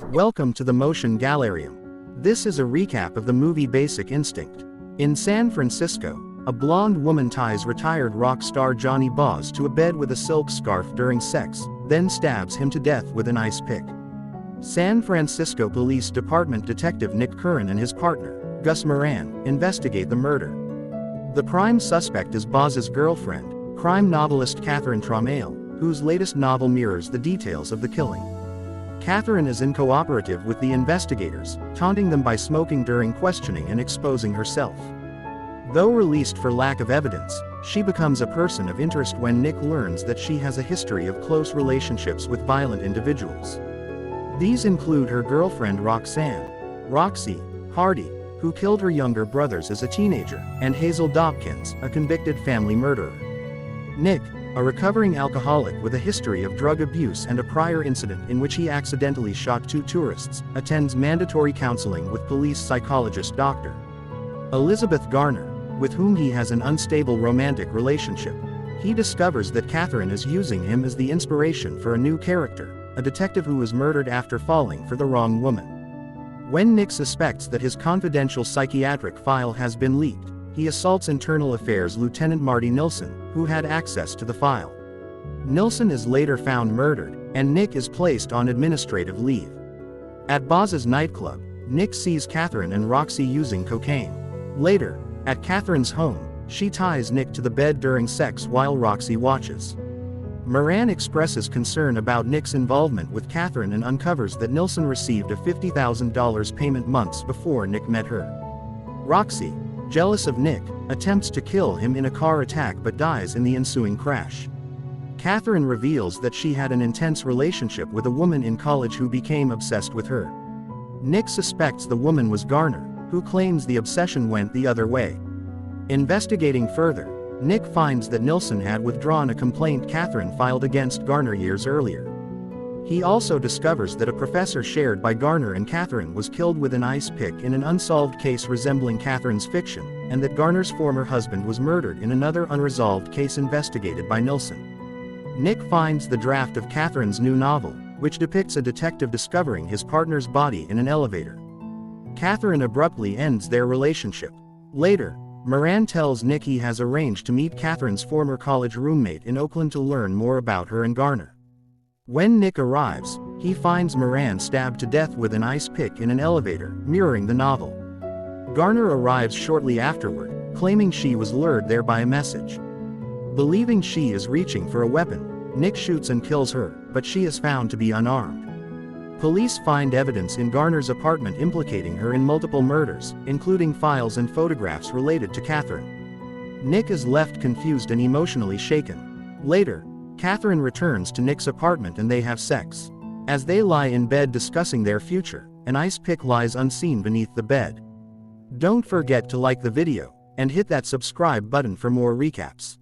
Welcome to the Motion Gallerium. This is a recap of the movie Basic Instinct. In San Francisco, a blonde woman ties retired rock star Johnny Boz to a bed with a silk scarf during sex, then stabs him to death with an ice pick. San Francisco Police Department Detective Nick Curran and his partner, Gus Moran, investigate the murder. The prime suspect is Boz's girlfriend, crime novelist Catherine Tramell, whose latest novel mirrors the details of the killing. Catherine is uncooperative with the investigators, taunting them by smoking during questioning and exposing herself. Though released for lack of evidence, she becomes a person of interest when Nick learns that she has a history of close relationships with violent individuals. These include her girlfriend Roxy Hardy, who killed her younger brothers as a teenager, and Hazel Dopkins, a convicted family murderer. Nick, a recovering alcoholic with a history of drug abuse and a prior incident in which he accidentally shot two tourists, attends mandatory counseling with police psychologist Dr. Elizabeth Garner, with whom he has an unstable romantic relationship. He discovers that Catherine is using him as the inspiration for a new character, a detective who was murdered after falling for the wrong woman. When Nick suspects that his confidential psychiatric file has been leaked, he assaults Internal Affairs Lieutenant Marty Nilsson, who had access to the file. Nilsson is later found murdered, and Nick is placed on administrative leave. At Boz's nightclub, Nick sees Catherine and Roxy using cocaine. Later, at Catherine's home, she ties Nick to the bed during sex while Roxy watches. Moran expresses concern about Nick's involvement with Catherine and uncovers that Nilsson received a $50,000 payment months before Nick met her. Roxy, jealous of Nick, attempts to kill him in a car attack but dies in the ensuing crash. Catherine reveals that she had an intense relationship with a woman in college who became obsessed with her. Nick suspects the woman was Garner, who claims the obsession went the other way. Investigating further, Nick finds that Nilsson had withdrawn a complaint Catherine filed against Garner years earlier. He also discovers that a professor shared by Garner and Catherine was killed with an ice pick in an unsolved case resembling Catherine's fiction, and that Garner's former husband was murdered in another unresolved case investigated by Nilsson. Nick finds the draft of Catherine's new novel, which depicts a detective discovering his partner's body in an elevator. Catherine abruptly ends their relationship. Later, Moran tells Nick he has arranged to meet Catherine's former college roommate in Oakland to learn more about her and Garner. When Nick arrives, he finds Moran stabbed to death with an ice pick in an elevator, mirroring the novel. Garner arrives shortly afterward, claiming she was lured there by a message. Believing she is reaching for a weapon, Nick shoots and kills her, but she is found to be unarmed. Police find evidence in Garner's apartment implicating her in multiple murders, including files and photographs related to Catherine. Nick is left confused and emotionally shaken. Later, Catherine returns to Nick's apartment and they have sex. As they lie in bed discussing their future, an ice pick lies unseen beneath the bed. Don't forget to like the video, and hit that subscribe button for more recaps.